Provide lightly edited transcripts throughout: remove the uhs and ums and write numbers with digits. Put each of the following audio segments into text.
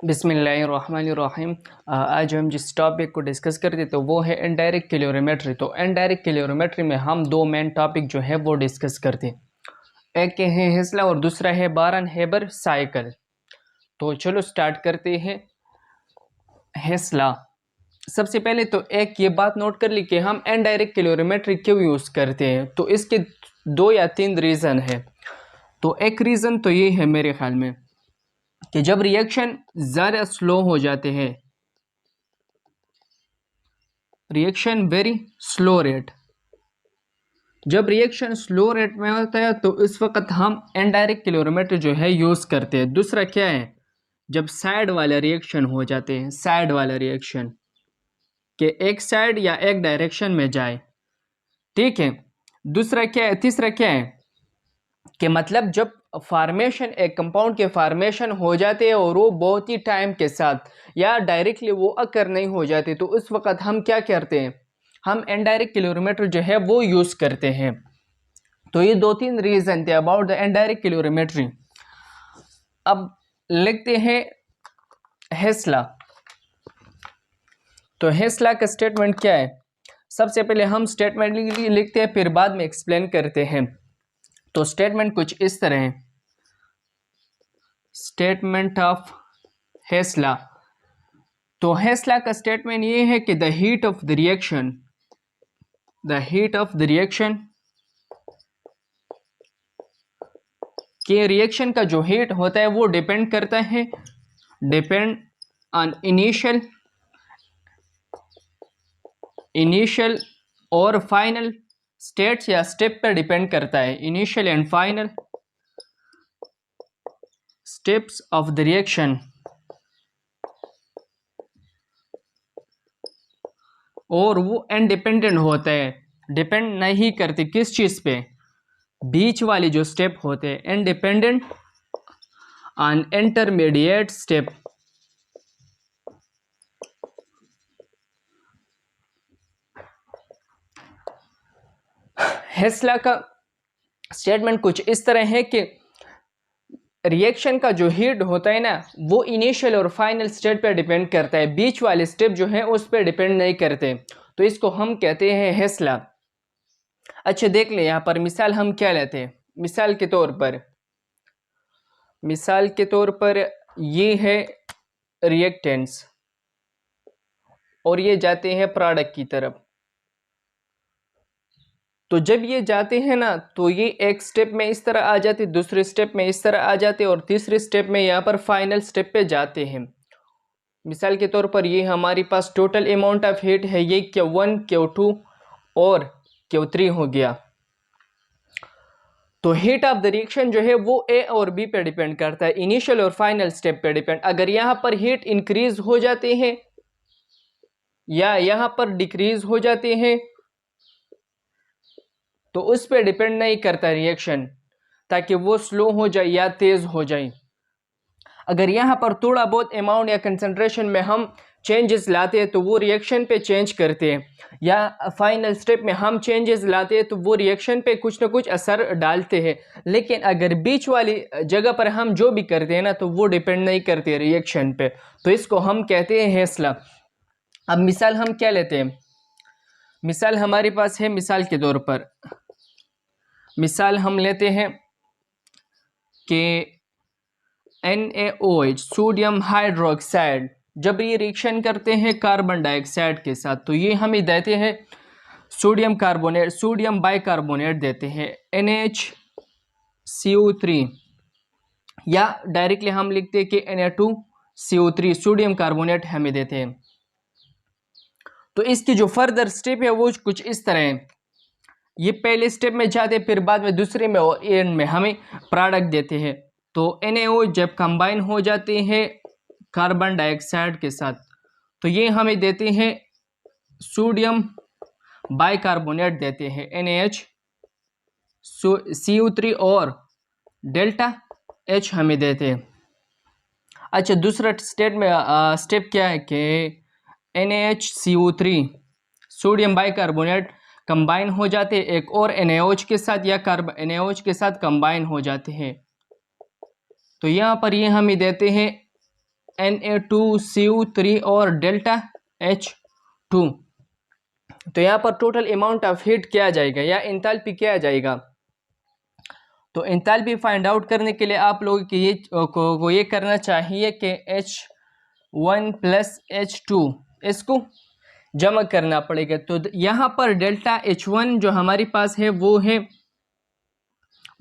बिस्मिल्लाहिर्रहमानिर्रहीम। आज हम जिस टॉपिक को डिस्कस करते तो वो है इनडायरेक्ट कैलोरीमेट्री। तो इनडायरेक्ट कैलोरीमेट्री में हम दो मेन टॉपिक जो है वो डिस्कस करते हैं। एक है हेसला और दूसरा है बारन हेबर साइकिल। तो चलो स्टार्ट करते हैं। हेसला, सबसे पहले तो एक ये बात नोट कर ली कि हम इनडायरेक्ट कैलोरीमेट्री क्यों यूज़ करते हैं। तो इसके दो या तीन रीज़न है। तो एक रीज़न तो ये है मेरे ख्याल में कि जब रिएक्शन ज़्यादा स्लो हो जाते हैं, रिएक्शन वेरी स्लो रेट, जब रिएक्शन स्लो रेट में होता है तो इस वक्त हम इनडायरेक्ट कैलोरीमेट्री जो है यूज़ करते हैं। दूसरा क्या है, जब साइड वाले रिएक्शन हो जाते हैं, साइड वाला रिएक्शन के एक साइड या एक डायरेक्शन में जाए, ठीक है। दूसरा क्या है, तीसरा क्या है कि मतलब जब फार्मेशन, एक कंपाउंड के फार्मेशन हो जाते हैं और वो बहुत ही टाइम के साथ या डायरेक्टली वो अकर नहीं हो जाते, तो उस वक्त हम क्या करते हैं, हम इनडायरेक्ट कैलोरीमेट्री जो है वो यूज़ करते हैं। तो ये दो तीन रीज़न थे अबाउट द इनडायरेक्ट कैलोरीमेट्री। अब लिखते हैं हेसला। तो हेसला का स्टेटमेंट क्या है, सबसे पहले हम स्टेटमेंट लिखते हैं फिर बाद में एक्सप्लेन करते हैं। तो स्टेटमेंट कुछ इस तरह है, स्टेटमेंट ऑफ हेसला। तो हेसला का स्टेटमेंट ये है कि the heat of the reaction, the heat of the reaction, कि रिएक्शन का जो हीट होता है वो डिपेंड करता है, डिपेंड ऑन इनिशियल और फाइनल स्टेट्स या स्टेप पर डिपेंड करता है, initial and final steps of the reaction. और वो इंडिपेंडेंट होता है, डिपेंड नहीं करती किस चीज़ पे, बीच वाली जो स्टेप होते हैं, इंडिपेंडेंट ऑन इंटरमीडिएट स्टेप। हेसला का स्टेटमेंट कुछ इस तरह है कि रिएक्शन का जो हीट होता है ना वो इनिशियल और फाइनल स्टेप पर डिपेंड करता है, बीच वाले स्टेप जो है उस पर डिपेंड नहीं करते। तो इसको हम कहते हैं हेसला। अच्छा देख ले यहाँ पर मिसाल हम क्या लेते हैं, मिसाल के तौर पर ये है रिएक्टेंट्स और ये जाते हैं प्रोडक्ट की तरफ। तो जब ये जाते हैं ना तो ये एक स्टेप में इस तरह आ जाते, दूसरे स्टेप में इस तरह आ जाते और तीसरे स्टेप में यहाँ पर फाइनल स्टेप पे जाते हैं। मिसाल के तौर पर ये हमारे पास टोटल अमाउंट ऑफ हीट है, ये Q1 Q2 और Q3 हो गया। तो हीट ऑफ द रिएक्शन जो है वो ए और बी पे डिपेंड करता है, इनिशियल और फाइनल स्टेप पे डिपेंड। अगर यहाँ पर हीट इंक्रीज हो जाते हैं या यहाँ पर डिक्रीज हो जाते हैं तो उस पर डिपेंड नहीं करता रिएक्शन, ताकि वो स्लो हो जाए या तेज हो जाए। अगर यहाँ पर थोड़ा बहुत अमाउंट या कंसंट्रेशन में हम चेंजेस लाते हैं तो वो रिएक्शन पे चेंज करते हैं, या फाइनल स्टेप में हम चेंजेस लाते हैं तो वो रिएक्शन पे कुछ ना कुछ असर डालते हैं। लेकिन अगर बीच वाली जगह पर हम जो भी करते हैं ना तो वो डिपेंड नहीं करते रिएक्शन पे। तो इसको हम कहते हैं हेसला। अब मिसाल हम क्या लेते हैं, मिसाल हमारे पास है, मिसाल के तौर पर मिसाल हम लेते हैं कि NaOH सोडियम हाइड्रोक्साइड जब ये रिएक्शन करते हैं कार्बन डाइऑक्साइड के साथ तो ये हमें देते हैं सोडियम कार्बोनेट, सोडियम बाइकार्बोनेट देते हैं NaCO3, या डायरेक्टली हम लिखते हैं कि Na2CO3 सोडियम कार्बोनेट हमें देते हैं। तो इसकी जो फर्दर स्टेप है वो कुछ इस तरह है, ये पहले स्टेप में जाते फिर बाद में दूसरे में और एंड में हमें प्रोडक्ट देते हैं। तो NaO जब कंबाइन हो जाते हैं कार्बन डाइऑक्साइड के साथ तो ये हमें देते हैं सोडियम बाइकार्बोनेट देते हैं NaHCO3 और डेल्टा H हमें देते हैं। अच्छा दूसरा स्टेप क्या है कि NaHCO3 सोडियम बाइकार्बोनेट कंबाइन हो जाते हैं एक और NaOH के साथ या NaOH के साथ कंबाइन हो जाते हैं। तो यहाँ पर ये हमें देते हैं Na2CO3 और डेल्टा H2। तो यहाँ पर टोटल अमाउंट ऑफ हीट क्या आ जाएगा या एंथैल्पी क्या आ जाएगा? तो एंथैल्पी फाइंड आउट करने के लिए आप लोगों की ये करना चाहिए कि H1 प्लस H2 इसको जमा करना पड़ेगा। तो यहाँ पर डेल्टा H1 जो हमारे पास है वो है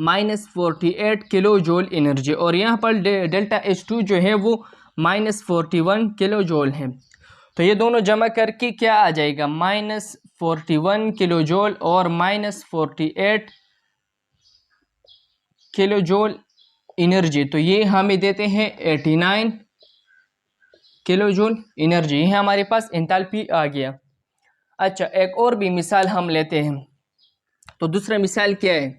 -48 किलो जूल एनर्जी, और यहाँ पर डेल्टा H2 जो है वो -41 किलो जूल है। तो ये दोनों जमा करके क्या आ जाएगा? -41 किलो जूल और -48 किलो जूल एनर्जी। तो ये हमें देते हैं 89 किलो जूल एनर्जी। ये हमारे पास एंथैल्पी आ गया। अच्छा, एक और भी मिसाल हम लेते हैं। तो दूसरा मिसाल क्या है?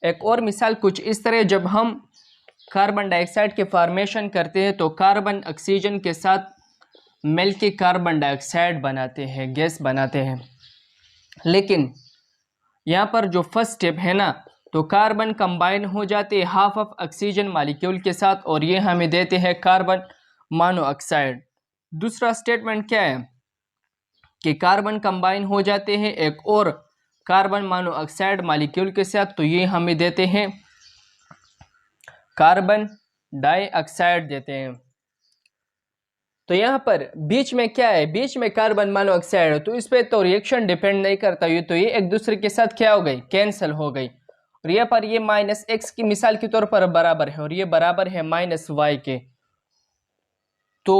एक और मिसाल कुछ इस तरह, जब हम कार्बन डाइऑक्साइड के फॉर्मेशन करते हैं तो कार्बन ऑक्सीजन के साथ मिलकर कार्बन डाइऑक्साइड बनाते हैं, गैस बनाते हैं। लेकिन यहाँ पर जो फर्स्ट स्टेप है ना, तो कार्बन कंबाइन हो जाते हैं हाफ ऑफ ऑक्सीजन मॉलिक्यूल के साथ, और ये हमें देते हैं कार्बन मोनोऑक्साइड। दूसरा स्टेटमेंट क्या है कि कार्बन कंबाइन हो जाते हैं एक और कार्बन मोनोऑक्साइड मॉलिक्यूल के साथ, तो ये हमें देते हैं कार्बन डाइऑक्साइड देते हैं। तो यहाँ पर बीच में क्या है? बीच में कार्बन मोनोऑक्साइड है, तो इस पर तो रिएक्शन डिपेंड नहीं करता। ये तो ये एक दूसरे के साथ क्या हो गई? कैंसिल हो गई। और यहाँ पर ये -x की मिसाल के तौर पर बराबर है, और ये बराबर है -y के। तो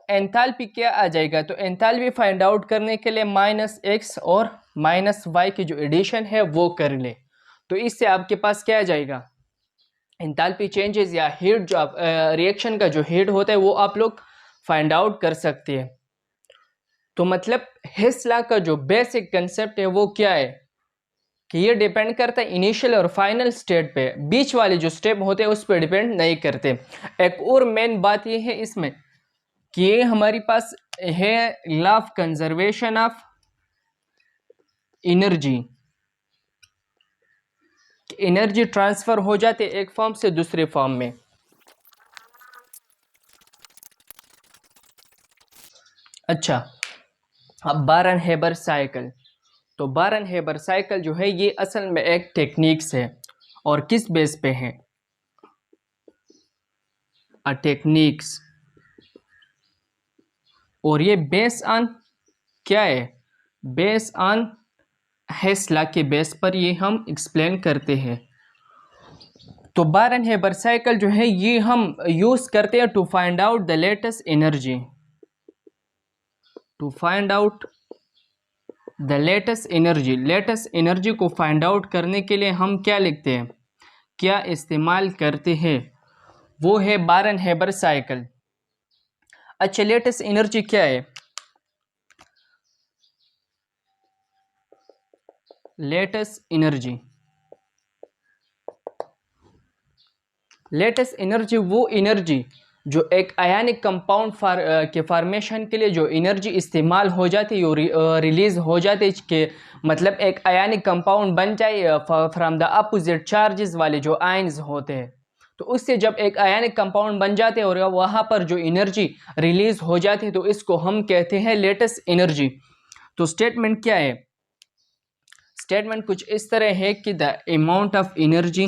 एंथैल्पी क्या आ जाएगा? तो एंथैल्पी फाइंड आउट करने के लिए -x और -y की जो एडिशन है वो कर ले। तो इससे आपके पास क्या आ जाएगा? एंथैल्पी चेंजेस या हीट जो रिएक्शन का जो हीट होता है वो आप लोग फाइंड आउट कर सकते हैं। तो मतलब हिस लॉ का जो बेसिक कंसेप्ट है वो क्या है कि ये डिपेंड करता है इनिशियल और फाइनल स्टेट पे, बीच वाले जो स्टेप होते हैं उस पर डिपेंड नहीं करते। एक और मेन बात ये है इसमें कि ये हमारे पास है law of conservation of energy. Energy transfer हो जाते एक फॉर्म से दूसरे फॉर्म में। अच्छा, अब बारन-हेबर साइकिल। तो बारन-हेबर साइकिल जो है ये असल में एक टेक्निक्स है, और किस बेस पे है? टेक्निक्स। और ये बेस ऑन क्या है? बेस ऑन हिस लॉ के बेस पर ये हम एक्सप्लेन करते हैं। तो बारन-हेबर साइकिल जो है ये हम यूज करते हैं to find out the latest energy. To find out the latest energy. Latest energy को फाइंड आउट करने के लिए हम क्या लिखते हैं, क्या इस्तेमाल करते हैं? वो है बारन-हेबर साइकिल। अच्छा, लेटेस्ट एनर्जी क्या है? लेटेस्ट एनर्जी, लेटेस्ट एनर्जी वो एनर्जी जो एक आयनिक कंपाउंड के फॉर्मेशन के लिए जो एनर्जी इस्तेमाल हो जाती है, रिलीज हो जाती है, कि मतलब एक आयनिक कंपाउंड बन जाए फ्रॉम द अपोजिट चार्जेस वाले जो आयन्स होते हैं। तो उससे जब एक आयनिक कंपाउंड बन जाते हैं और वहाँ पर जो एनर्जी रिलीज हो जाती है तो इसको हम कहते हैं लेटेस्ट एनर्जी। तो स्टेटमेंट क्या है? स्टेटमेंट कुछ इस तरह है कि द अमाउंट ऑफ एनर्जी,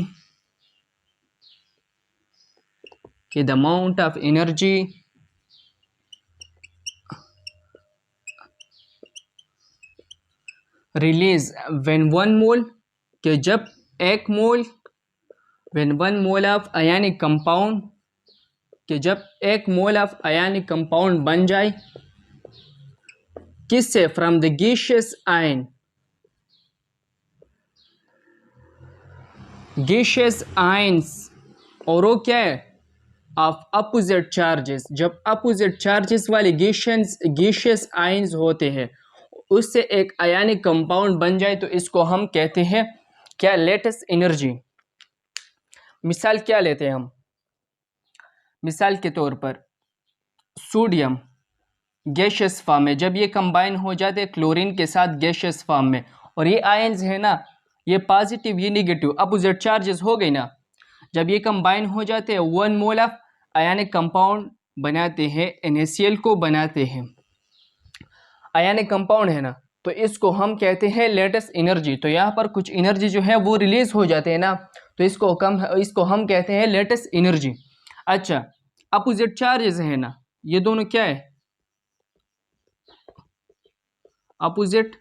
कि the amount of energy release when 1 mole, कि जब 1 mole, when 1 mole of ionic compound, कि जब 1 मोल ऑफ आयनिक कंपाउंड बन जाए किससे? From the gaseous ion. Gaseous ions, और वो क्या है? Of opposite charges. जब अपोजिट चार्जेस वाले गैसियस आयन्स होते हैं उससे एक आयनिक कंपाउंड बन जाए तो इसको हम कहते हैं क्या? Latest energy. मिसाल क्या लेते हैं हम? मिसाल के तौर पर सोडियम गैसियस फॉर्म में, जब ये कंबाइन हो जाते हैं क्लोरीन के साथ गैसियस फॉर्म में, और ये आयन्स है ना ये पॉजिटिव ये निगेटिव अपोजिट चार्जेस हो गए ना। जब ये कंबाइन हो जाते हैं 1 मोल ऑफ आयनिक कंपाउंड बनाते हैं, NaCl को बनाते हैं। आयनिक कंपाउंड है ना, तो इसको हम कहते हैं लेटेस्ट एनर्जी। तो यहाँ पर कुछ एनर्जी जो है वो रिलीज हो जाते हैं ना, तो इसको हम कहते हैं लेटेस्ट एनर्जी। अच्छा, अपोजिट चार्जेस है ना, ये दोनों क्या है, अपोजिट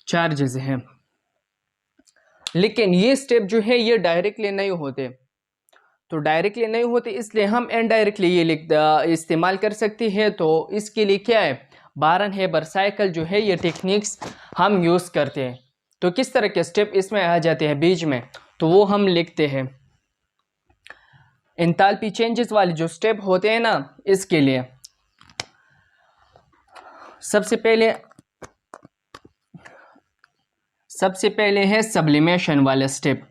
चार्जेस हैं। लेकिन ये स्टेप जो है ये डायरेक्टली नहीं होते, तो डायरेक्टली नहीं होते इसलिए हम इनडायरेक्टली ये इस्तेमाल कर सकते हैं। तो इसके लिए क्या है, बारन हेबर साइकिल जो है ये टेक्निक्स हम यूज़ करते हैं। तो किस तरह के स्टेप इसमें आ जाते हैं बीच में, तो वो हम लिखते हैं। एंथैल्पी चेंजेस वाले जो स्टेप होते हैं ना, इसके लिए सबसे पहले है सब्लिमेशन वाला स्टेप,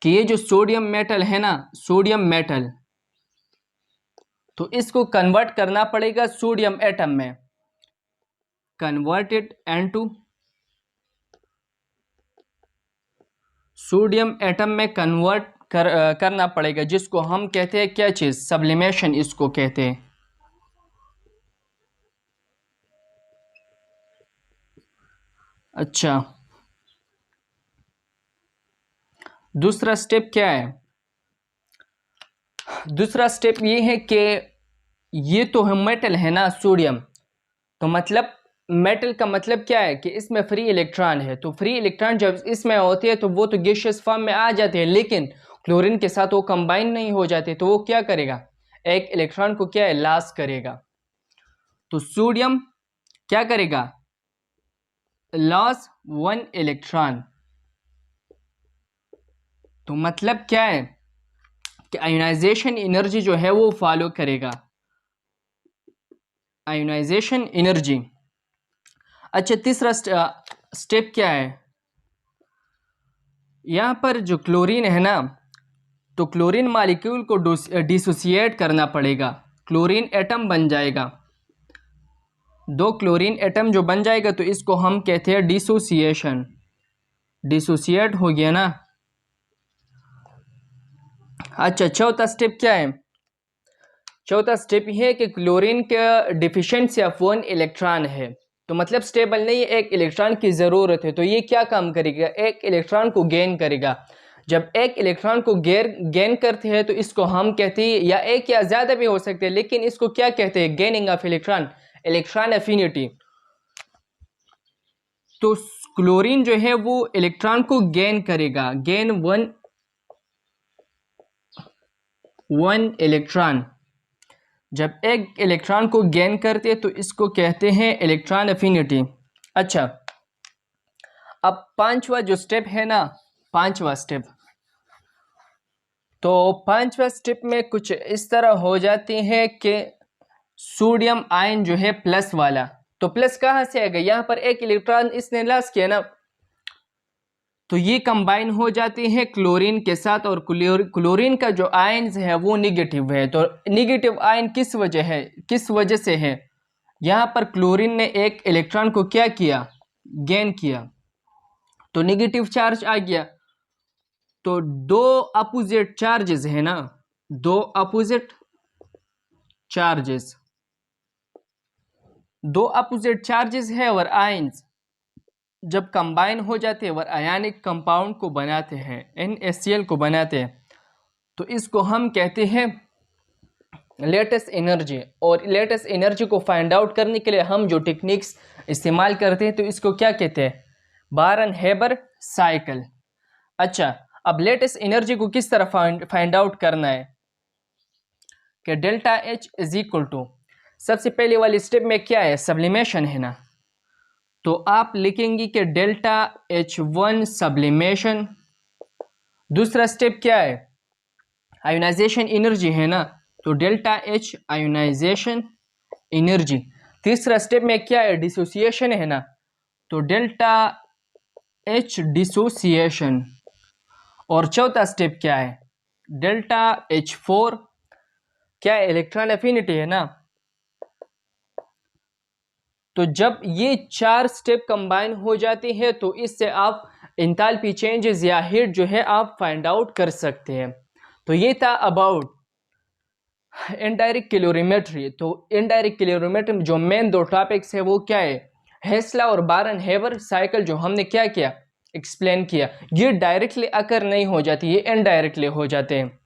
कि ये जो सोडियम मेटल है ना, सोडियम मेटल, तो इसको कन्वर्ट करना पड़ेगा सोडियम एटम में, कन्वर्टेड इनटू सोडियम एटम में कन्वर्ट करना पड़ेगा, जिसको हम कहते हैं क्या चीज़, सब्लिमेशन इसको कहते हैं। अच्छा, दूसरा स्टेप क्या है, दूसरा स्टेप ये है कि ये तो है मेटल है ना सोडियम, तो मतलब मेटल का मतलब क्या है कि इसमें फ्री इलेक्ट्रॉन है। तो फ्री इलेक्ट्रॉन जब इसमें होते हैं तो वो तो गैसियस फॉर्म में आ जाते हैं, लेकिन क्लोरीन के साथ वो कंबाइन नहीं हो जाते, तो वो क्या करेगा, एक इलेक्ट्रॉन को क्या है, लॉस करेगा। तो सोडियम क्या करेगा, लॉस 1 इलेक्ट्रॉन। तो मतलब क्या है कि आयोनाइजेशन एनर्जी जो है वो फॉलो करेगा, आयोनाइजेशन एनर्जी। अच्छा, तीसरा स्टेप क्या है, यहाँ पर जो क्लोरीन है ना, तो क्लोरीन मॉलिक्यूल को डिसोसिएट करना पड़ेगा, क्लोरीन एटम बन जाएगा, 2 क्लोरीन एटम जो बन जाएगा, तो इसको हम कहते हैं डिसोसिएशन, डिसोसिएट हो गया ना। अच्छा, चौथा स्टेप क्या है, चौथा स्टेप ये है कि क्लोरीन का डिफिशिएंसी ऑफ 1 इलेक्ट्रॉन है, तो मतलब स्टेबल नहीं है, एक इलेक्ट्रॉन की ज़रूरत है। तो ये क्या काम करेगा, एक इलेक्ट्रॉन को गेन करेगा। जब एक इलेक्ट्रॉन को गेन करते हैं तो इसको हम कहते हैं, या एक या ज़्यादा भी हो सकते हैं, लेकिन इसको क्या कहते हैं, gaining of electron, electron affinity. तो क्लोरीन जो है वो इलेक्ट्रॉन को गेन करेगा, गेन 1 इलेक्ट्रॉन। जब एक इलेक्ट्रॉन को गेन करते हैं तो इसको कहते हैं इलेक्ट्रॉन एफिनिटी। अच्छा, अब पांचवा जो स्टेप है ना, पांचवा स्टेप, तो पांचवा स्टेप में कुछ इस तरह हो जाती है कि सोडियम आयन जो है प्लस वाला, तो प्लस कहाँ से आएगा, यहाँ पर एक इलेक्ट्रॉन इसने लॉस किया ना, तो ये कंबाइन हो जाते हैं क्लोरीन के साथ, और क्लोरीन का जो आयन्स है वो निगेटिव है। तो निगेटिव आयन किस वजह से है, यहाँ पर क्लोरीन ने एक इलेक्ट्रॉन को क्या किया, गेन किया, तो निगेटिव चार्ज आ गया। तो 2 अपोजिट चार्जेस है ना, 2 अपोजिट चार्जेस, 2 अपोजिट चार्जेस है और आयन्स जब कंबाइन हो जाते हैं और आयनिक कंपाउंड को बनाते हैं, NaCl को बनाते हैं, तो इसको हम कहते हैं लेटेस्ट एनर्जी। और लेटेस्ट एनर्जी को फाइंड आउट करने के लिए हम जो टेक्निक्स इस्तेमाल करते हैं, तो इसको क्या कहते हैं, बारन हेबर साइकिल। अच्छा, अब लेटेस्ट एनर्जी को किस तरह फाइंड आउट करना है, कि delta H is equal to, सबसे पहले वाली स्टेप में क्या है, सब्लिमेशन है ना, तो आप लिखेंगे कि डेल्टा H1 सब्लिमेशन। दूसरा स्टेप क्या है, आयोनाइजेशन एनर्जी है ना, तो डेल्टा H आयोनाइजेशन एनर्जी। तीसरा स्टेप में क्या है, डिसोसिएशन है ना, तो डेल्टा H डिसोसिएशन। और चौथा स्टेप क्या है, डेल्टा H4 क्या है, इलेक्ट्रॉन एफिनिटी है ना, तो जब ये 4 स्टेप कंबाइन हो जाती है तो इससे आप एंथैल्पी चेंजेस या हीट जो है आप फाइंड आउट कर सकते हैं। तो ये था अबाउट इनडायरेक्ट कैलोरीमेट्री। तो इनडायरेक्ट कैलोरीमेट्री में जो मेन 2 टॉपिक्स है वो क्या है, हेसला और बारन हेवर साइकिल जो हमने क्या किया, एक्सप्लेन किया। ये डायरेक्टली अकर नहीं हो जाती, ये इनडायरेक्टली हो जाते हैं।